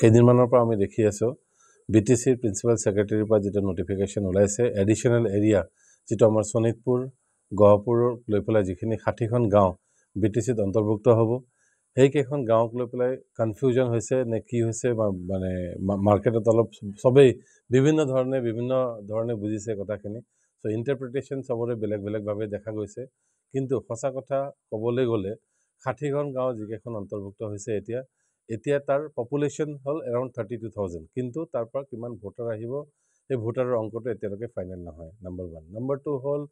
কেইদিনমানৰ পৰা আমি দেখি আছোঁ BTCৰ প্ৰিন্সিপাল ছেক্ৰেটাৰীৰ পৰা যেটা নটিফিকেশ্যন ওলাইছে এডিশনাল এৰিয়া যেটা আমাৰ শোণিতপুৰ গহপুৰৰ লৈ পেলাই যিখিনি 60খন গাঁও BTCত অন্তৰ্ভুক্ত হ'ব সেই কেইখন গাঁওক লৈ পেলাই কনফিউজন হৈছে নে কি হৈছে মানে মাৰ্কেটত অলপ সবেই বিভিন্ন ধৰণে বুজিছে কথাখিনি সো ইন্টাৰপ্ৰিটেশন সবৰে বেলেগ ভাৱে দেখা গৈছে কিন্তু সঁচা কথা ক'বলৈ গ'লে 60খন গাঁও যিকেইখন অন্তৰ্ভুক্ত হৈছে এতিয়া তাৰ পপুলেশ্যন হল around 32,000 কিন্তু তাৰ পৰা কিমান ভোটাৰ আহিব এই ভোটাৰৰ অংকটো এতিয়ালৈকে ফাইনেল নহয় নম্বৰ 1 নম্বৰ 2 হল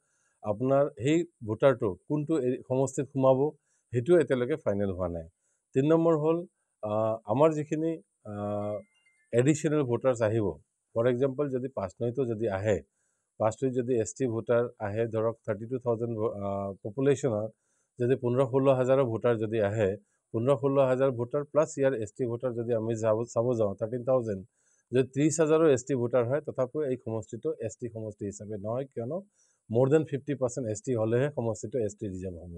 আপোনাৰ এই ভোটাৰটো কোনটো সমষ্টিত সোমাব হেতু এতিয়ালৈকে ফাইনেল হোৱা নাই 3 নম্বৰ হল আমাৰ যিখিনি এডিশনাল ভোটাৰছ আহিব ফৰ এক্সাম্পল যদি পাঁচনৈতো যদি আহে পাঁচনৈত যদি ST ভোটাৰ আহে ধৰক 32,000 পপুলেশ্যনৰ যদি 15-16 হাজাৰৰ ভোটাৰ যদি আহে 15-16 হাজাৰ ভোটাৰ প্লাস ইয়াৰ ST ভোটাৰ যদি আমি চাব যাওঁ 13,000 যদি 30,000ৰ ST ভোটাৰ হয় তথাপিও এই সমষ্টিটো ST সমষ্টি হিচাপে নহয় কিয়নো more than 50% ST হলেহে সমষ্টিটো ST ৰিজাৰ্ভ হ'ব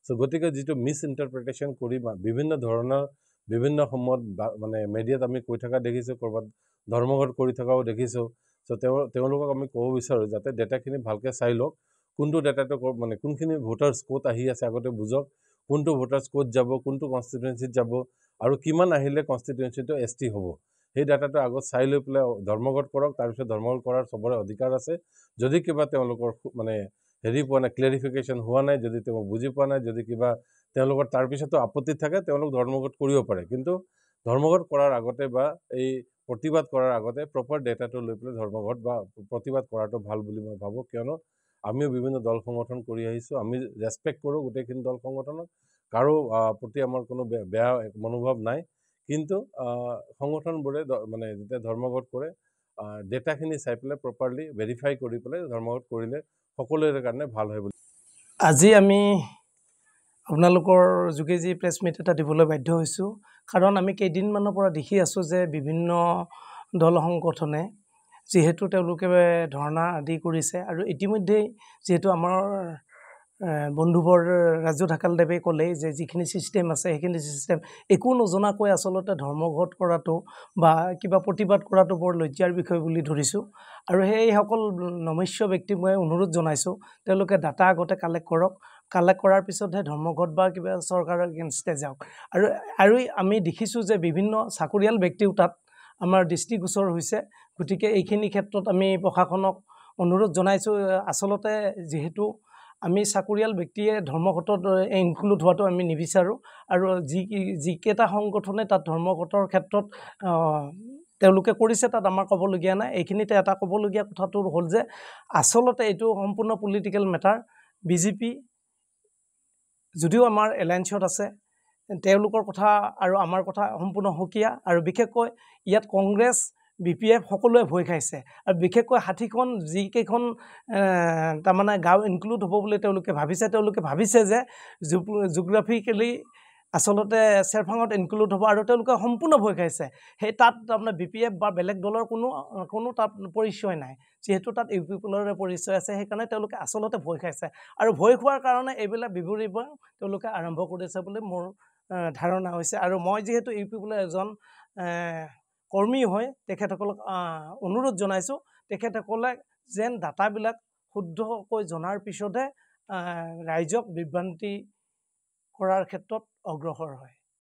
সো গতিকে যেটো মিস ইন্টাৰপ্ৰিটেশন কৰি বিভিন্ন ধৰণৰ বিভিন্ন সময়ত মানে মিডিয়াত আমি কৈ থকা দেখিছো কৰবাত ধৰ্মঘট কৰি থকাও দেখিছো সো তেওঁলোকক আমি ক'ব বিচাৰো যাতে ডেটাখিনি ভালকে চাই লওক কোনটো ডেটাটো মানে কোনখিনি ভোটাৰছ কোত আহি আছে আগতে বুজক কোনটো ভোটাৰছ কোত যাব কোনটো কনস্টিটুৱেন্সিত যাব আৰু কিমান আহিলে কনস্টিটুৱেন্সিটো ST হ'ব সেই ডাটাটো আগত চাই লৈ পেলাই ধৰ্মঘট কৰক তাৰ পিছত ধৰ্মঘট কৰাৰ সবৰে অধিকাৰ আছে যদি কিবা তেওঁলোকৰ মানে হেৰি পোৱা নাই ক্লেৰিফিকেশন হোৱা নাই যদি তেওঁ বুজি পোৱা নাই যদি কিবা তেওঁলোকৰ তাৰ পিছতো আপত্তি থাকে তেওঁলোক ধৰ্মঘট কৰিব পাৰে কিন্তু ধৰ্মঘট কৰাৰ আগতে বা এই প্ৰতিবাদ কৰাৰ আগতে প্ৰপাৰ ডেটাটো লৈ পেলাই ধৰ্মঘট বা প্ৰতিবাদ কৰাটো ভাল বুলি মই ভাবো কিয়নো আমিও বিভিন্ন দল সংগঠন কৰি আহিছো আমি ৰেসপেক্ট কৰো গোটেইখিনি দল সংগঠনক কাৰো প্ৰতি আমাৰ কোনো বেয়া মনোভাৱ নাই কিন্তু সংগঠনবোৰে মানে যেতিয়া ধৰ্মঘট কৰে ডেটাখিনি চাই পেলাই প্ৰপাৰলি ভেৰিফাই কৰি পেলাই ধৰ্মঘট কৰিলে সকলোৰে কাৰণে ভাল হয় বুলি আজি আমি আপোনালোকৰ যোগে যি প্ৰেছ মিট এটা দিবলৈ বাধ্য হৈছো কাৰণ আমি কেইদিনমানৰ পৰা দেখি আছো যে বিভিন্ন দল সংগঠনে যেহেতু তেওঁলোকে ধৰ্ণা আদি কৰিছে আৰু ইতিমধ্যে যেহেতু আমাৰ বন্ধুবৰ ৰাজু ঢাকাল দেৱে ক'লে যে যিখিনি সিস্টেম আছে সেইখিনি সিস্টেম একো নজনাকৈ আসলতে ধৰ্মঘট কৰাটো বা কিবা প্ৰতিবাদ কৰাটো বৰ লজ্জাৰ বিষয় বুলি ধৰিছো আৰু সেই সকল নমস্য ব্যক্তি মই অনুৰোধ জনাইছো তেওঁলোকে ডাটা আগতে কালেক্ট কৰক কালেক্ট কৰাৰ পিছতহে ধৰ্মঘট বা কিবা চৰকাৰৰ এগেইনষ্টে যাওক আৰু আমি দেখিছো যে বিভিন্ন চাকৰিয়াল ব্যক্তিও তাত আমাৰ দৃষ্টিগোচৰ হৈছে গতিকে এইখিনি ক্ষেত্ৰত আমি প্ৰশাসনক অনুৰোধ জনাইছো আসলতে যেহেতু আমি চাকৰিয়াল ব্যক্তিয়ে ধৰ্মঘটত ইনক্লুড হোৱাটো আমি নিবিচাৰো আৰু যিকেইটা সংগঠনে তাত ধৰ্মঘটৰ ক্ষেত্ৰত তেওঁলোকে কৰিছে তাত আমাৰ ক'বলগীয়া নাই এইখিনিতে এটা ক'বলগীয়া কথাটো হ'ল যে আসলতে এইটো সম্পূৰ্ণ পলিটিক্যাল মেটাৰ বিজেপি যদিও আমাৰ এলায়েন্সত আছে তেওঁলোকৰ কথা আৰু আমাৰ কথা সম্পূৰ্ণ হকিয়া আৰু বিশেষকৈ ইয়াত কংগ্ৰেছ BPF সকলোৱে ভয় খাইছে আৰু বিশেষকৈ 60খন যিকেইখন তাৰমানে গাঁও ইনক্লুড হ'ব বুলি তেওঁলোকে ভাবিছে যে জিওগ্ৰাফিক্যালি আসলতে চেৰফাঙত ইনক্লুড হ'ব আৰু তেওঁলোকে সম্পূৰ্ণ ভয় খাইছে সেই তাত তাৰমানে BPF বা বেলেগ দলৰ কোনো তাত পৰিচয় নাই যেহেতু তাত ইউপি পলৰে পৰিচয় আছে সেইকাৰণে তেওঁলোকে আসলতে ভয় খাইছে আৰু ভয় খোৱাৰ কাৰণে এইবিলাক বিবৰিব তেওঁলোকে আৰম্ভ কৰিছে বুলি মোৰ ধাৰণা হৈছে আৰু মই যেহেতু ইউপি পলৰ এজন কৰ্মী হয় তেখেতসকলক অনুৰোধ জনাইছো তেখেতসকলে যেন ডাটাবিলাক শুদ্ধকৈ জনাৰ পিছতহে ৰাইজক বিভ্ৰান্তি কৰাৰ ক্ষেত্ৰত অগ্ৰসৰ হয়